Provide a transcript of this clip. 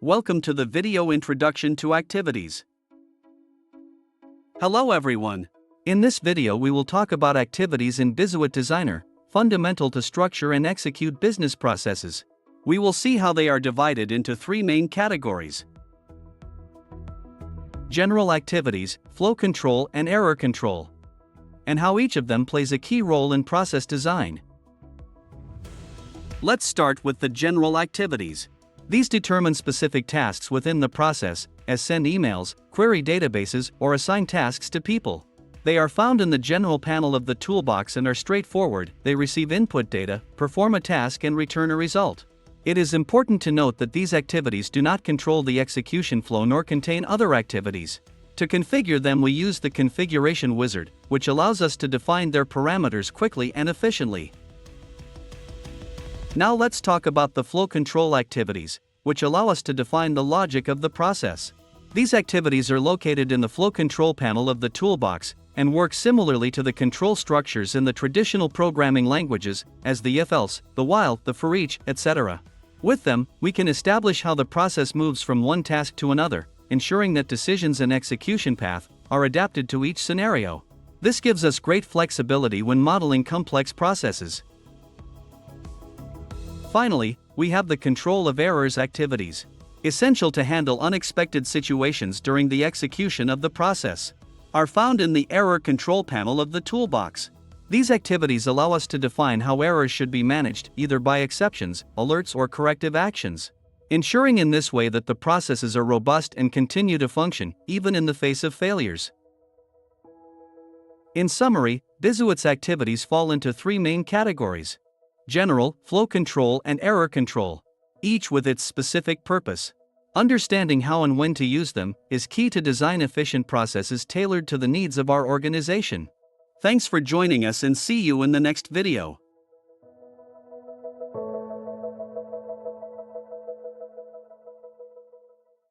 Welcome to the video introduction to activities. Hello everyone. In this video we will talk about activities in BIZUIT Designer, fundamental to structure and execute business processes. We will see how they are divided into three main categories: general activities, flow control and error control, and how each of them plays a key role in process design. Let's start with the general activities. These determine specific tasks within the process, as send emails, query databases, or assign tasks to people. They are found in the general panel of the toolbox and are straightforward. They receive input data, perform a task, and return a result. It is important to note that these activities do not control the execution flow nor contain other activities. To configure them, we use the configuration wizard, which allows us to define their parameters quickly and efficiently. Now let's talk about the flow control activities, which allow us to define the logic of the process. These activities are located in the flow control panel of the toolbox and work similarly to the control structures in the traditional programming languages, as the if-else, the while, the for each, etc. With them, we can establish how the process moves from one task to another, ensuring that decisions and execution path are adapted to each scenario. This gives us great flexibility when modeling complex processes. Finally, we have the control of errors activities, essential to handle unexpected situations during the execution of the process, are found in the error control panel of the toolbox. These activities allow us to define how errors should be managed, either by exceptions, alerts, or corrective actions, ensuring in this way that the processes are robust and continue to function, even in the face of failures. In summary, BIZUIT's activities fall into three main categories: general, flow control, and error control, each with its specific purpose. Understanding how and when to use them is key to design efficient processes tailored to the needs of our organization. Thanks for joining us and see you in the next video.